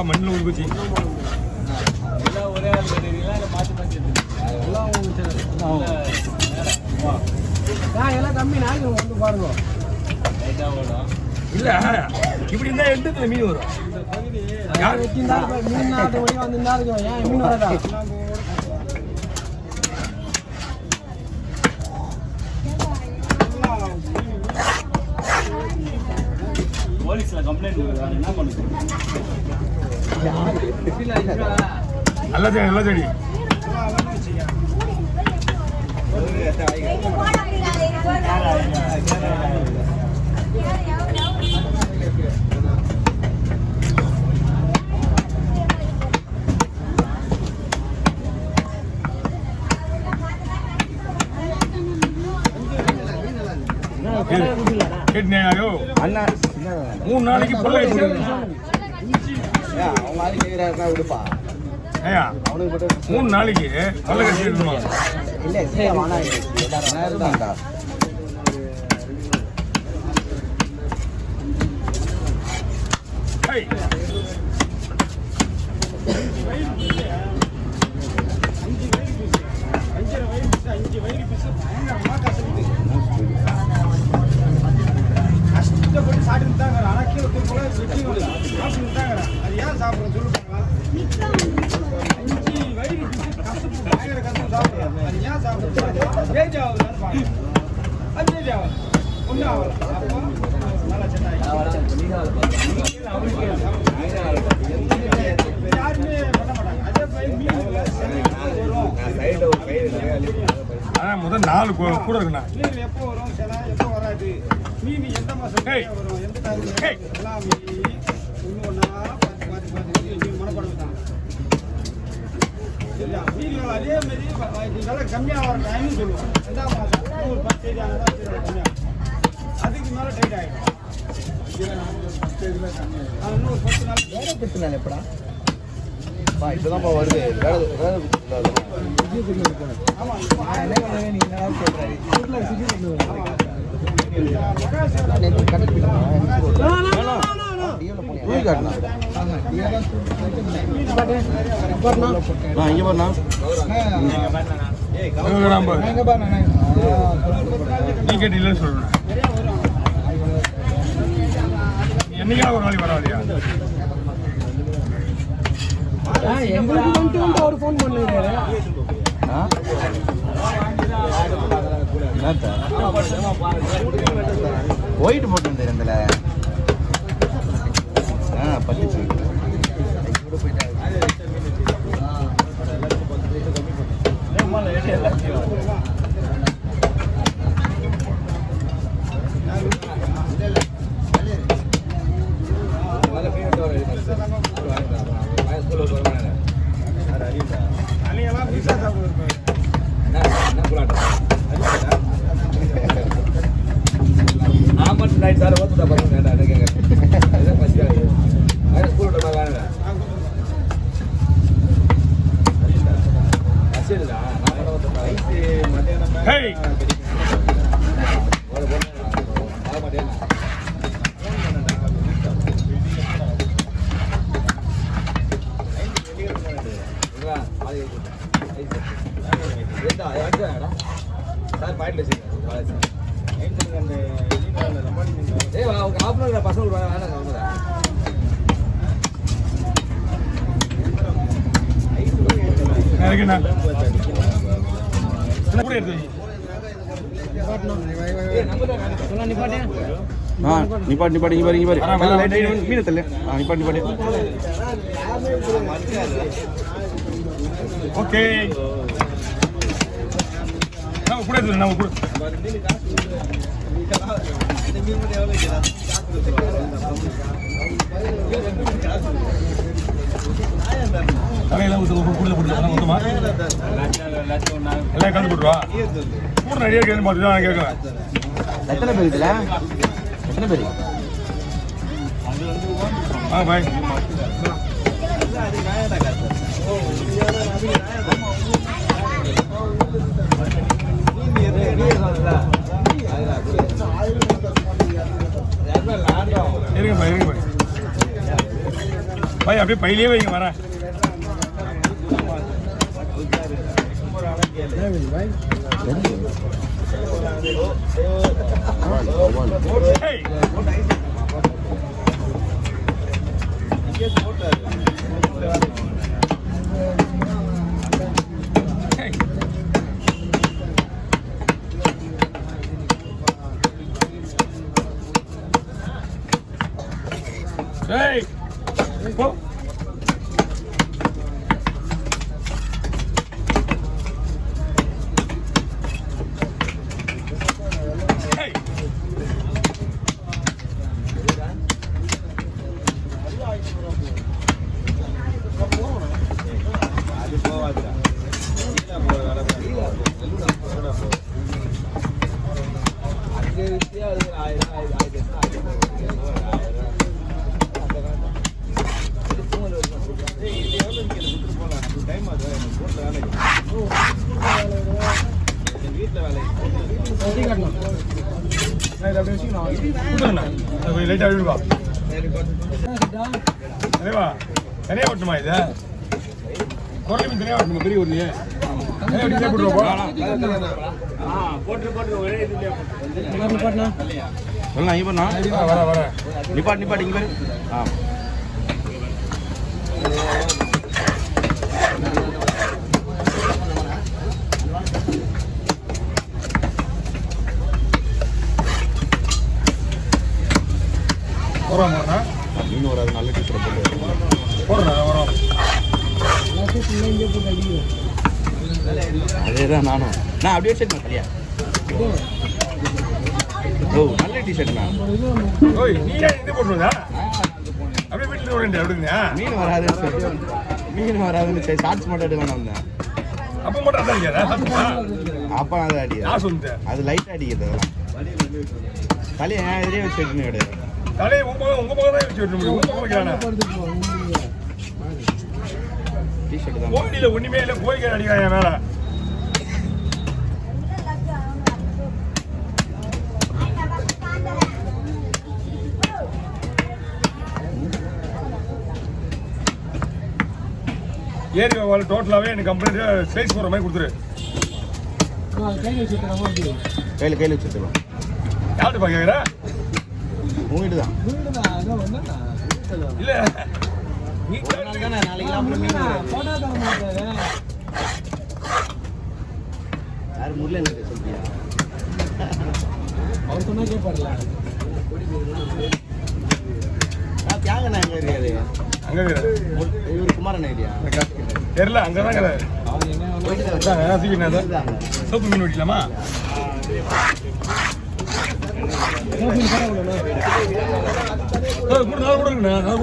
மண்ணில் உருக்குச்சி ஒரே மாற்றி எல்லாம் கம்மி நாளைக்கு வந்து பாருங்க இல்ல இப்படி இருந்தா எடுத்துல மீன் வரும் மீன் நாட்டு வழியா வந்து இருக்கும் ஏன் மீன் வரதா போலீஸ்ல கம்ப்ளைண்ட் என்ன பண்ணுது நல்ல செடி அண்ணா 3 நாளைக்கு பொருளை விடுப்பா அவனுக்கு மட்டும் 3 நாளைக்கு கொள்ளை கட்டி எடுக்கணுமா இல்ல எல்லாரும் கஷ்டப்பட்டு சாப்பிட்டு தாங்க ஆனால் கீழே போல சாப்பிட்டு தாங்க அது ஏன் சாப்பிட்றோம் சொல்லுவாங்களா 5 வயிறு கஷ்டப்பட்டு பயங்கர கஷ்டம் சாப்பிடுறாங்க அது ஏன் சாப்பிட்றது ஏஜ் ஆகுதுன்னு பாருங்க அது ஏஜ் ஆகுது ஒன்றும் ஆகல அப்போ நல்லா யாருமே பண்ண மாட்டாங்க அதே மாதிரி மீன் வரும் அதான் முதல் 4 கூட இருக்குண்ணா மீன் எப்போ வரும் சில எப்போ வராது மீன் எந்த மாதம் வரும் எந்த டைம் எல்லாம் ஒன்று ஒன்றா பார்த்து மனப்படம் தான் சரியா மீன்கள் அதே மாதிரி இதெல்லாம் கம்மியாக வர டைம்னு சொல்லுவோம் 2ஆம் மாதம் ஒரு 10 தேதி ஆனால் கம்மியாக அதுக்கு மேலே டைட் ஆகிடும் இன்னும் ஒரு 10 நாள் வேலை பிரச்சனை எப்படா இப்போதான்ப்பா வருது ஆமாம் நீ கேட்டீங்கன்னு சொல்றேன் என்னைக்கா ஒரு நாளைக்கு வராதியா எங்களுக்கு வந்துட்டு ஒரு ஃபோன் பண்ணுறாரு ஒயிட் போட்டு இருந்தேன் பட்டுச்சு நிப்பாட்டு நிப்பாட்டு இங்க பாரு மீன் தள்ளு நிப்பாட்டு நிப்பாட்டு ஓகே நான் கூட நான் கூட தலையெல்லாம் கூட மொத்தமா எல்லாம் கலந்து போட்டுருவா கூட நிறைய கேள்வி பார்த்துட்டு நான் கேட்குறேன் எத்தனை பேர் இதுல எத்தனை பேர் பாய் இருங்க பாய் பாய் அப்படியே பையிலே வைங்க வரேன். ஏய். ஏய். ஏய். போ. ஏய். கொடுத்துருண்ணா. அது கொஞ்சம் லைட்டாக விடுவா. சரிவா தனியாக ஓட்டுமா இது குரல் மீன் தனியாக ஓட்டணுமா பெரிய ஊர்லையே தனியாக ஓட்டி போட்டுருவோம். சொல்லலாம் இங்கே பண்ணா வர வர நிப்பாட்டு நிப்பாட்டு இங்கே பேர் ஆ போகிறோம்ண்ணா மீன் வராது நல்ல டீச்சரை போட்டு போடுறேன் வரோம். அதே தான் நானும் நான் அப்படியே வச்சிருக்கேன் சரியா ஓ நல்ல டிஷர்ட்ண்ணா ஓய் நீ ஏன் இது போட்டுருந்தா அப்படியே வீட்டில் விட அப்படிங்க மீன் வராதுன்னு சொல்லி மீன் வராதுன்னு சரி ஷார்ட்ஸ் மட்டும் எடுக்கணும் வந்தேன் அப்போ மட்டும் அதான் இருக்காதா அப்போ அதை அடிக்குது நான் சொல்லிட்டேன் அது லைட்டாக அடிக்குது அதெல்லாம் தலையை என் எதிரே வச்சு வைக்கணும் கிடையாது தலையை உங்க பக்கம் தான் வச்சு விட்டு முடியும் உங்க பக்கம் வைக்கிறானே டிஷர்ட் தான் கோழியில் ஒன்றுமே இல்லை கோழிக்கார அடிக்கிறான் என் மேலே. ஏரி வாழ் டோட்டலாகவே எனக்கு கம்ப்ளீட்டாக ஸ்லைஸ் போடுற மாதிரி கொடுத்துரு. கையில் வச்சுருக்கோம் யார்கிட்ட பார்க்குறா உங்ககிட்ட தான் இல்லை நீ நாளைக்கு மீன் யார் முருளை சொல்லியா அவர் சொன்னா கேட்பார்ல தியாகண்ணா எங்கே இருக்காரு அங்கே இவர் குமாரன் ஐடியா தெரியல அங்கே தான் கிடையாது. அவர் எங்க சீக்கிரம் சோப்பு மீன் வெட்டிக்கலாமா? கூட கொடுங்கண்ணா